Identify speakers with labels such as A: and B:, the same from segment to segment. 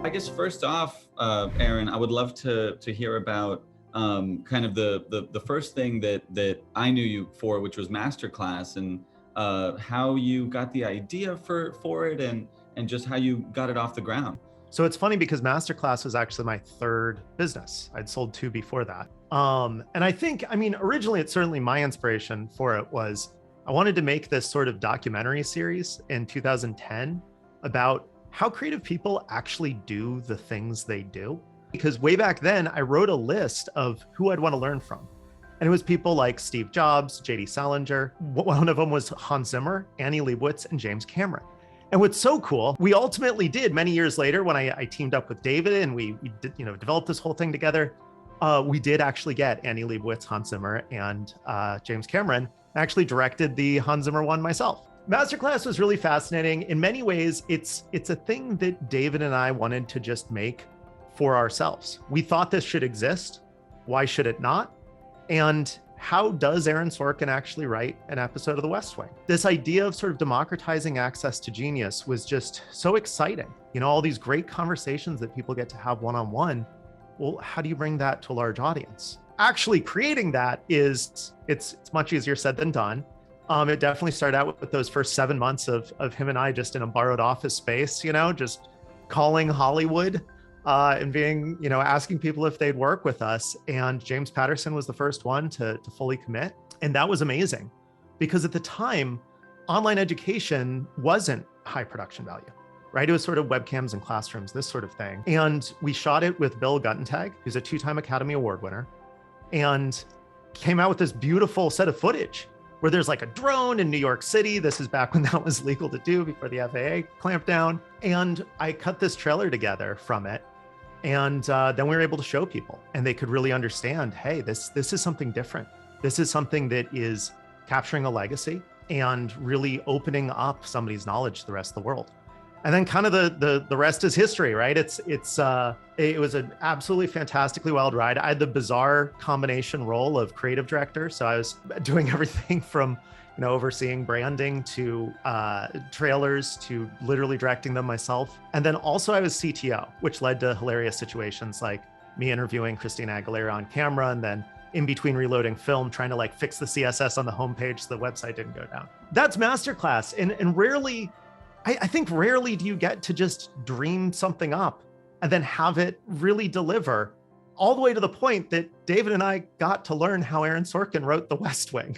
A: I guess first off, Aaron, I would love to hear about kind of the first thing that I knew you for, which was Masterclass, and how you got the idea for it, and just how you got it off the ground.
B: So it's funny because Masterclass was actually my third business. I'd sold two before that. And I mean, originally it's certainly my inspiration for it was I wanted to make this sort of documentary series in 2010 about how creative people actually do the things they do. Because way back then, I wrote a list of who I'd want to learn from. And it was people like Steve Jobs, J.D. Salinger. One of them was Hans Zimmer, Annie Leibovitz, and James Cameron. And what's so cool, we ultimately did many years later when I teamed up with David and we did, developed this whole thing together. We did actually get Annie Leibovitz, Hans Zimmer, and James Cameron. I actually directed the Hans Zimmer one myself. Masterclass was really fascinating. In many ways, it's a thing that David and I wanted to just make for ourselves. We thought this should exist. Why should it not? And how does Aaron Sorkin actually write an episode of The West Wing? This idea of sort of democratizing access to genius was just so exciting. All these great conversations that people get to have one-on-one. Well, how do you bring that to a large audience? Actually creating that it's much easier said than done. It definitely started out with those first 7 months of him and I just in a borrowed office space, just calling Hollywood and being, asking people if they'd work with us. And James Patterson was the first one to fully commit. And that was amazing because at the time, online education wasn't high production value, right? It was sort of webcams in classrooms, this sort of thing. And we shot it with Bill Guttentag, who's a 2-time Academy Award winner, and came out with this beautiful set of footage where there's like a drone in New York City. This is back when that was legal to do before the FAA clamped down. And I cut this trailer together from it. And then we were able to show people and they could really understand, hey, this is something different. This is something that is capturing a legacy and really opening up somebody's knowledge to the rest of the world. And then kind of the rest is history, right? It was an absolutely fantastically wild ride. I had the bizarre combination role of creative director. So I was doing everything from, overseeing branding to trailers to literally directing them myself. And then also I was CTO, which led to hilarious situations like me interviewing Christina Aguilera on camera and then in between reloading film, trying to fix the CSS on the homepage so the website didn't go down. That's Masterclass. And rarely, I think rarely do you get to just dream something up and then have it really deliver all the way to the point that David and I got to learn how Aaron Sorkin wrote The West Wing.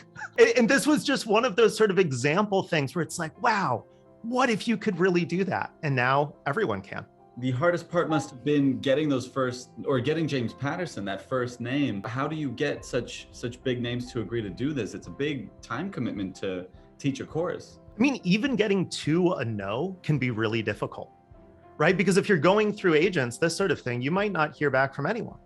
B: And this was just one of those sort of example things where it's like, wow, what if you could really do that? And now everyone can.
A: The hardest part must have been getting getting James Patterson, that first name. How do you get such big names to agree to do this? It's a big time commitment to teach a course.
B: I mean, even getting to a no can be really difficult, right? Because if you're going through agents, this sort of thing, you might not hear back from anyone,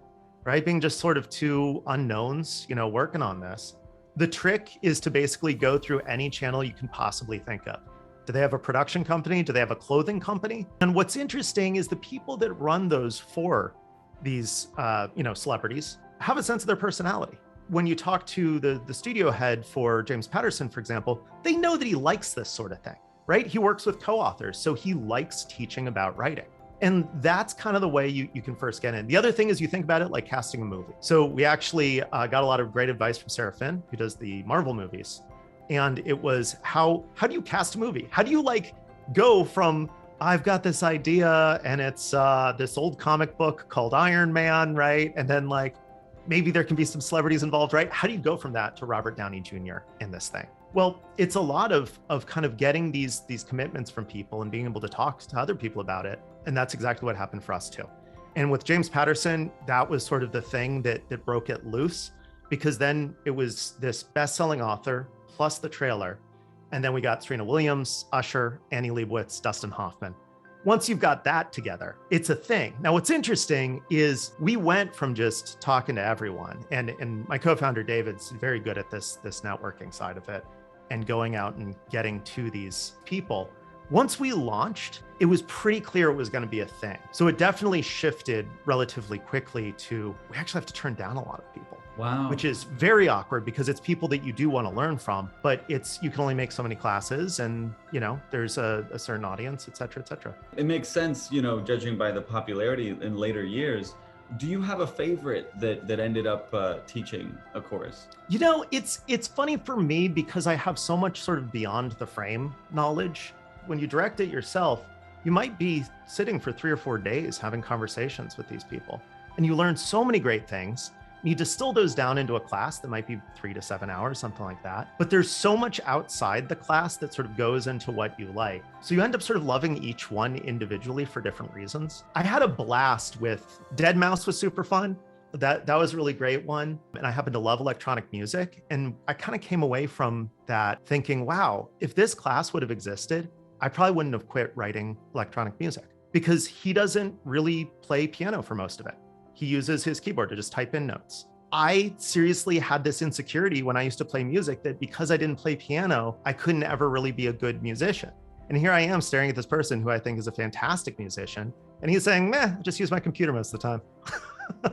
B: right? Being just sort of two unknowns, working on this. The trick is to basically go through any channel you can possibly think of. Do they have a production company? Do they have a clothing company? And what's interesting is the people that run those for these, celebrities have a sense of their personality. When you talk to the studio head for James Patterson, for example, they know that he likes this sort of thing, right? He works with co-authors, so he likes teaching about writing. And that's kind of the way you can first get in. The other thing is you think about it like casting a movie. So we actually got a lot of great advice from Sarah Finn, who does the Marvel movies. And it was, how do you cast a movie? How do you go from, I've got this idea and it's this old comic book called Iron Man, right? And then maybe there can be some celebrities involved, right? How do you go from that to Robert Downey Jr. in this thing? Well, it's a lot of kind of getting these commitments from people and being able to talk to other people about it. And that's exactly what happened for us too. And with James Patterson, that was sort of the thing that broke it loose, because then it was this best-selling author plus the trailer. And then we got Serena Williams, Usher, Annie Leibovitz, Dustin Hoffman. Once you've got that together, it's a thing. Now, what's interesting is we went from just talking to everyone, and my co-founder David's very good at this networking side of it and going out and getting to these people. Once we launched, it was pretty clear it was going to be a thing. So it definitely shifted relatively quickly to, we actually have to turn down a lot of people.
A: Wow.
B: Which is very awkward because it's people that you do want to learn from, but you can only make so many classes and, there's a certain audience, et cetera, et cetera.
A: It makes sense, judging by the popularity in later years. Do you have a favorite that ended up teaching a course?
B: It's funny for me because I have so much sort of beyond the frame knowledge. When you direct it yourself, you might be sitting for 3 or 4 days having conversations with these people, and you learn so many great things. You distill those down into a class that might be 3 to 7 hours, something like that. But there's so much outside the class that sort of goes into what you like. So you end up sort of loving each one individually for different reasons. I had a blast with Dead Mouse was super fun. That was a really great one. And I happen to love electronic music. And I kind of came away from that thinking, wow, if this class would have existed, I probably wouldn't have quit writing electronic music because he doesn't really play piano for most of it. He uses his keyboard to just type in notes. I seriously had this insecurity when I used to play music that because I didn't play piano, I couldn't ever really be a good musician. And here I am staring at this person who I think is a fantastic musician. And he's saying, I just use my computer most of the time.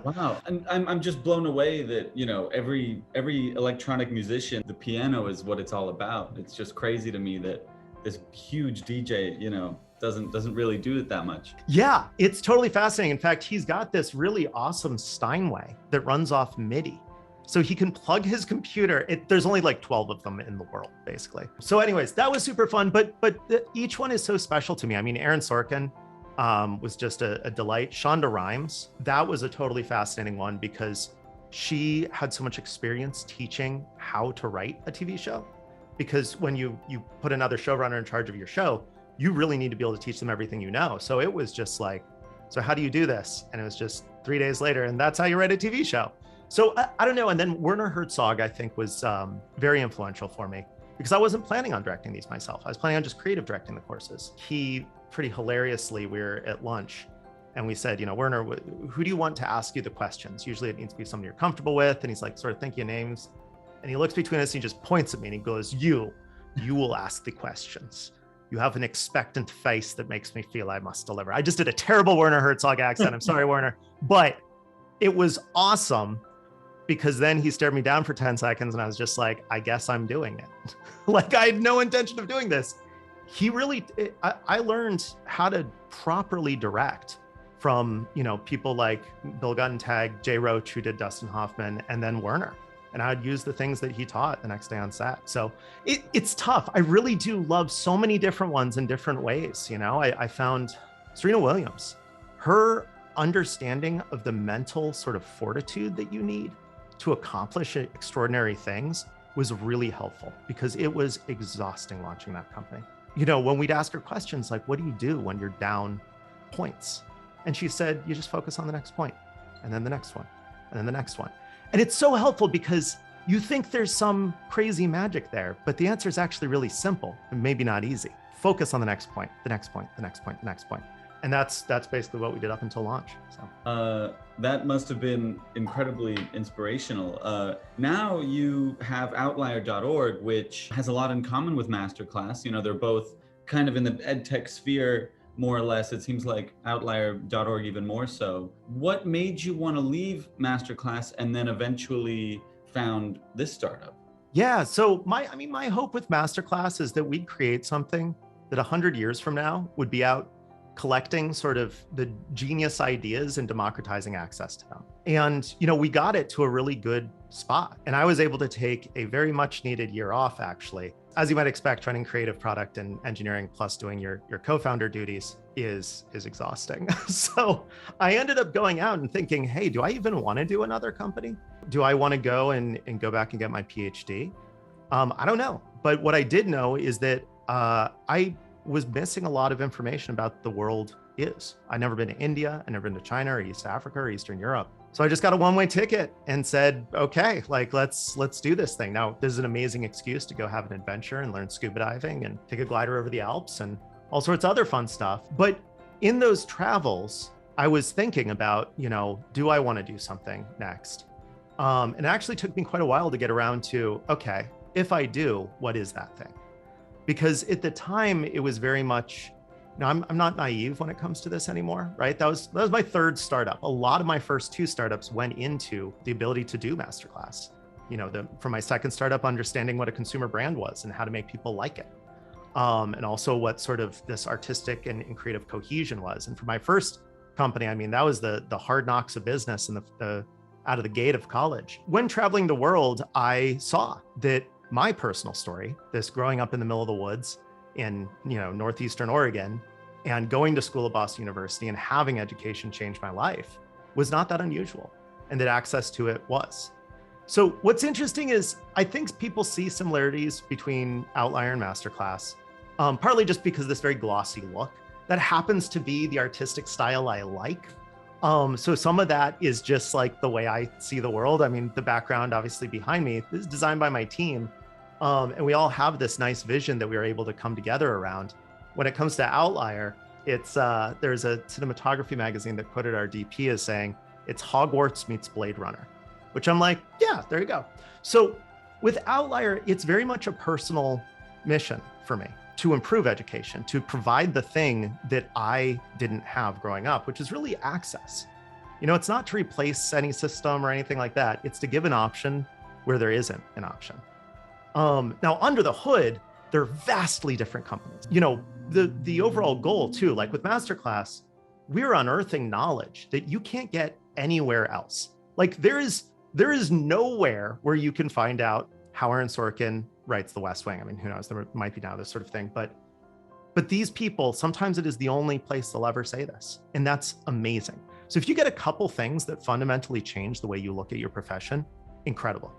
A: Wow. And I'm just blown away that, every electronic musician, the piano is what it's all about. It's just crazy to me that this huge DJ, doesn't really do it that much.
B: Yeah, it's totally fascinating. In fact, he's got this really awesome Steinway that runs off MIDI. So he can plug his computer. There's only like 12 of them in the world, basically. So anyways, that was super fun, but each one is so special to me. I mean, Aaron Sorkin was just a delight. Shonda Rhimes, that was a totally fascinating one because she had so much experience teaching how to write a TV show. Because when you put another showrunner in charge of your show, you really need to be able to teach them everything you know. So it was just like, so how do you do this? And it was just 3 days later, and that's how you write a TV show. So I don't know. And then Werner Herzog, I think, was very influential for me because I wasn't planning on directing these myself. I was planning on just creative directing the courses. He pretty hilariously, we were at lunch and we said, Werner, who do you want to ask you the questions? Usually it needs to be someone you're comfortable with. And he's like, sort of thinking of names. And he looks between us and he just points at me and he goes, you will ask the questions. You have an expectant face that makes me feel I must deliver. I just did a terrible Werner Herzog accent. I'm sorry, Werner. But it was awesome because then he stared me down for 10 seconds and I was just like, I guess I'm doing it. Like I had no intention of doing this. I learned how to properly direct from, people like Bill Guttentag, Jay Roach, who did Dustin Hoffman, and then Werner. And I'd use the things that he taught the next day on set. So it's tough. I really do love so many different ones in different ways. I found Serena Williams, her understanding of the mental sort of fortitude that you need to accomplish extraordinary things was really helpful because it was exhausting launching that company. When we'd ask her questions like, what do you do when you're down points? And she said, you just focus on the next point, and then the next one, and then the next one. And it's so helpful because you think there's some crazy magic there, but the answer is actually really simple and maybe not easy. Focus on the next point, the next point, the next point, the next point. And that's basically what we did up until launch. So
A: that must have been incredibly inspirational. Now you have Outlier.org, which has a lot in common with Masterclass. They're both kind of in the ed tech sphere, more or less. It seems like Outlier.org even more so. What made you want to leave Masterclass and then eventually found this startup?
B: Yeah, so my hope with Masterclass is that we'd create something that 100 years from now would be out collecting sort of the genius ideas and democratizing access to them. And, we got it to a really good spot. And I was able to take a very much needed year off, actually. As you might expect, running creative product and engineering plus doing your co-founder duties is exhausting. So I ended up going out and thinking, hey, do I even want to do another company? Do I want to go and go back and get my PhD? I don't know. But what I did know is that I was missing a lot of information about the world is. I'd never been to India, I'd never been to China or East Africa or Eastern Europe. So I just got a one-way ticket and said, okay, let's do this thing. Now, this is an amazing excuse to go have an adventure and learn scuba diving and take a glider over the Alps and all sorts of other fun stuff. But in those travels, I was thinking about, do I want to do something next? And it actually took me quite a while to get around to, okay, if I do, what is that thing? because at the time it was very much, no, I'm not naive when it comes to this anymore, right? That was my third startup. A lot of my first two startups went into the ability to do Masterclass. For my second startup, understanding what a consumer brand was and how to make people like it. And also what sort of this artistic and creative cohesion was. And for my first company, I mean, that was the hard knocks of business and the out of the gate of college. When traveling the world, I saw that my personal story, this growing up in the middle of the woods in northeastern Oregon and going to school at Boston University and having education change my life, was not that unusual, and that access to it was. So what's interesting is I think people see similarities between Outlier and Masterclass, partly just because of this very glossy look that happens to be the artistic style I like. So some of that is just like the way I see the world. I mean, the background obviously behind me is designed by my team. And we all have this nice vision that we were able to come together around. When it comes to Outlier, it's there's a cinematography magazine that quoted our DP as saying, it's Hogwarts meets Blade Runner, which I'm like, yeah, there you go. So with Outlier, it's very much a personal mission for me to improve education, to provide the thing that I didn't have growing up, which is really access. It's not to replace any system or anything like that. It's to give an option where there isn't an option. Now, under the hood, they're vastly different companies. The overall goal too, like with Masterclass, we're unearthing knowledge that you can't get anywhere else. Like there is nowhere where you can find out how Aaron Sorkin writes The West Wing. I mean, who knows? There might be now this sort of thing, but these people, sometimes it is the only place they'll ever say this, and that's amazing. So if you get a couple things that fundamentally change the way you look at your profession, incredible.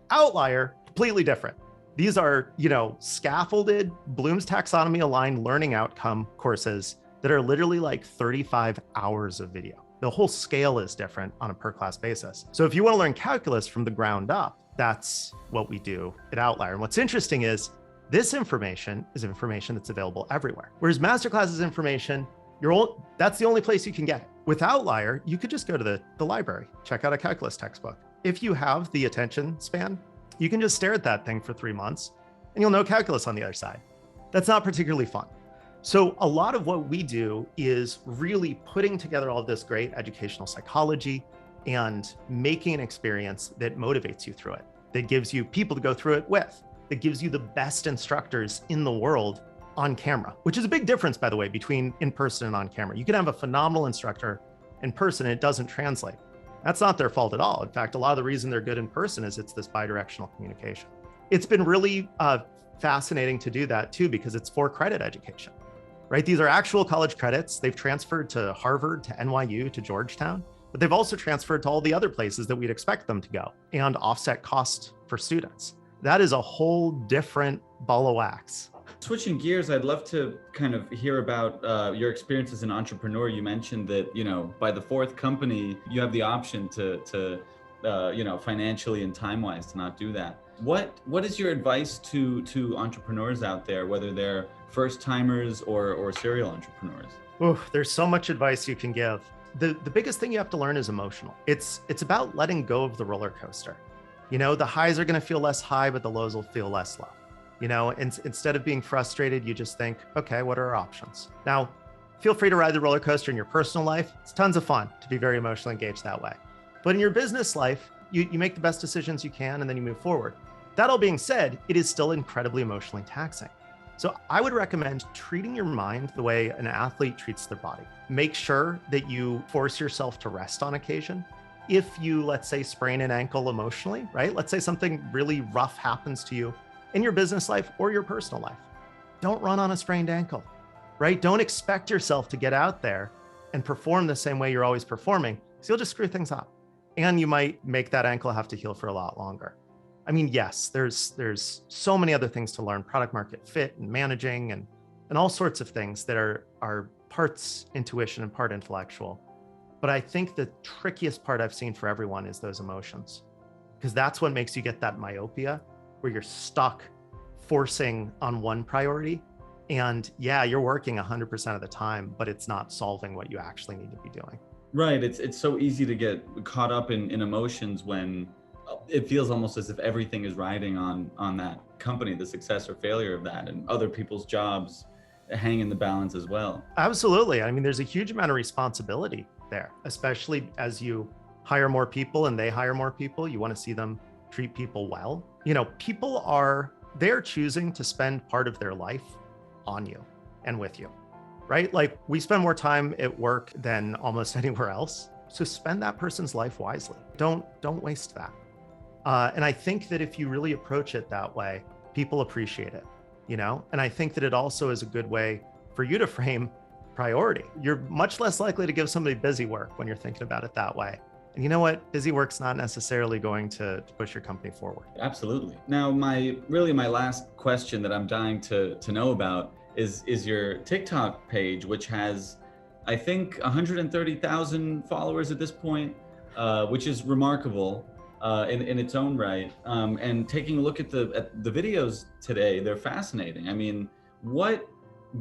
B: Outlier, completely different. These are, scaffolded, Bloom's taxonomy aligned learning outcome courses that are literally like 35 hours of video. The whole scale is different on a per class basis. So if you want to learn calculus from the ground up, that's what we do at Outlier. And what's interesting is this information is information that's available everywhere. Whereas Masterclass's information, that's the only place you can get it. With Outlier, you could just go to the library, check out a calculus textbook. If you have the attention span, you can just stare at that thing for 3 months and you'll know calculus on the other side. That's not particularly fun. So a lot of what we do is really putting together all of this great educational psychology and making an experience that motivates you through it, that gives you people to go through it with, that gives you the best instructors in the world on camera, which is a big difference, by the way, between in person and on camera. You can have a phenomenal instructor in person and it doesn't translate. That's not their fault at all. In fact, a lot of the reason they're good in person is it's this bidirectional communication. It's been really fascinating to do that too, because it's for credit education, right? These are actual college credits. They've transferred to Harvard, to NYU, to Georgetown, but they've also transferred to all the other places that we'd expect them to go and offset cost for students. That is a whole different ball of wax.
A: Switching gears, I'd love to kind of hear about your experience as an entrepreneur. You mentioned that, by the fourth company, you have the option to financially and time-wise to not do that. What is your advice to entrepreneurs out there, whether they're first-timers or serial entrepreneurs?
B: There's so much advice you can give. The biggest thing you have to learn is emotional. It's about letting go of the roller coaster. The highs are going to feel less high, but the lows will feel less low. Instead of being frustrated, you just think, okay, what are our options? Now, feel free to ride the roller coaster in your personal life. It's tons of fun to be very emotionally engaged that way. But in your business life, you make the best decisions you can, and then you move forward. That all being said, it is still incredibly emotionally taxing. So I would recommend treating your mind the way an athlete treats their body. Make sure that you force yourself to rest on occasion. If you, let's say, sprain an ankle emotionally, right? Let's say something really rough happens to you in your business life or your personal life. Don't run on a sprained ankle, right? Don't expect yourself to get out there and perform the same way you're always performing, because you'll just screw things up. And you might make that ankle have to heal for a lot longer. I mean, yes, there's so many other things to learn, product market fit and managing and all sorts of things that are parts intuition and part intellectual. But I think the trickiest part I've seen for everyone is those emotions, because that's what makes you get that myopia where you're stuck forcing on one priority. And yeah, you're working 100% of the time, but it's not solving what you actually need to be doing.
A: Right. It's so easy to get caught up in emotions when it feels almost as if everything is riding on that company, the success or failure of that, and other people's jobs hang in the balance as well.
B: Absolutely. I mean, there's a huge amount of responsibility there, especially as you hire more people and they hire more people. You want to see them treat people well. You know, they're choosing to spend part of their life on you and with you, right? Like, we spend more time at work than almost anywhere else. So spend that person's life wisely. Don't waste that. And I think that if you really approach it that way, people appreciate it, you know? And I think that it also is a good way for you to frame priority. You're much less likely to give somebody busy work when you're thinking about it that way. And you know what? Busy work's not necessarily going to push your company forward.
A: Absolutely. Now, my last question that I'm dying to know about is your TikTok page, which has, I think, 130,000 followers at this point, which is remarkable in its own right. And taking a look at the videos today, they're fascinating. I mean, what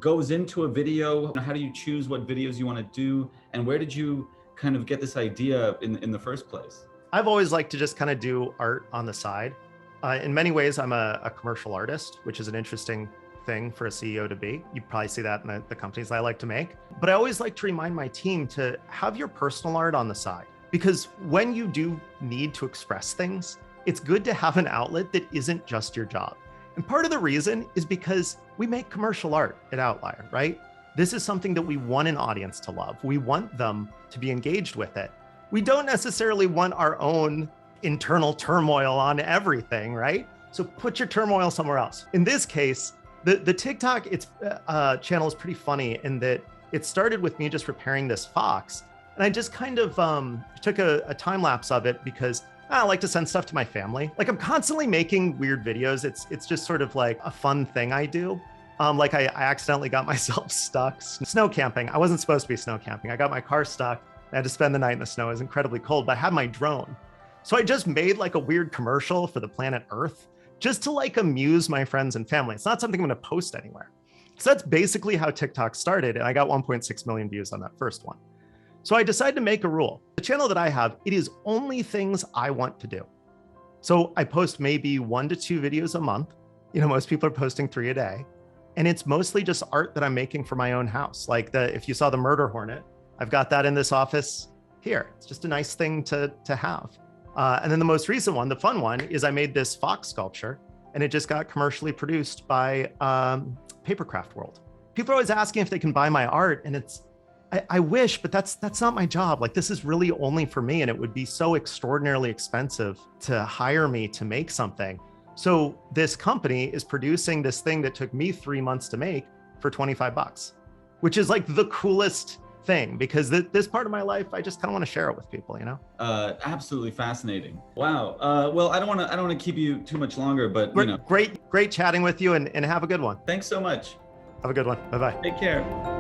A: goes into a video? How do you choose what videos you want to do? And where did you kind of get this idea in the first place?
B: I've always liked to just kind of do art on the side. In many ways, I'm a commercial artist, which is an interesting thing for a CEO to be. You probably see that in the companies I like to make. But I always like to remind my team to have your personal art on the side, because when you do need to express things, it's good to have an outlet that isn't just your job. And part of the reason is because we make commercial art at Outlier, right? This is something that we want an audience to love. We want them to be engaged with it. We don't necessarily want our own internal turmoil on everything, right? So put your turmoil somewhere else. In this case, the TikTok channel is pretty funny in that it started with me just repairing this fox. And I just kind of took a time lapse of it because I like to send stuff to my family. Like, I'm constantly making weird videos. It's just sort of like a fun thing I do. Like I accidentally got myself stuck snow camping. I wasn't supposed to be snow camping. I got my car stuck. I had to spend the night in the snow. It was incredibly cold, but I had my drone. So I just made like a weird commercial for the planet Earth just to like amuse my friends and family. It's not something I'm going to post anywhere. So that's basically how TikTok started. And I got 1.6 million views on that first one. So I decided to make a rule. The channel that I have, it is only things I want to do. So I post maybe 1 to 2 videos a month. You know, most people are posting 3 a day. And it's mostly just art that I'm making for my own house. Like if you saw the murder hornet, I've got that in this office here. It's just a nice thing to have. And then the most recent one, the fun one, is I made this fox sculpture, and it just got commercially produced by Papercraft World. People are always asking if they can buy my art, and I wish, but that's not my job. Like, this is really only for me, and it would be so extraordinarily expensive to hire me to make something. So this company is producing this thing that took me 3 months to make for $25, which is like the coolest thing, because this part of my life, I just kind of want to share it with people, you know?
A: Absolutely fascinating. Wow. Well, I don't want to keep you too much longer, but
B: Great chatting with you, and have a good one.
A: Thanks so much.
B: Have a good one. Bye-bye.
A: Take care.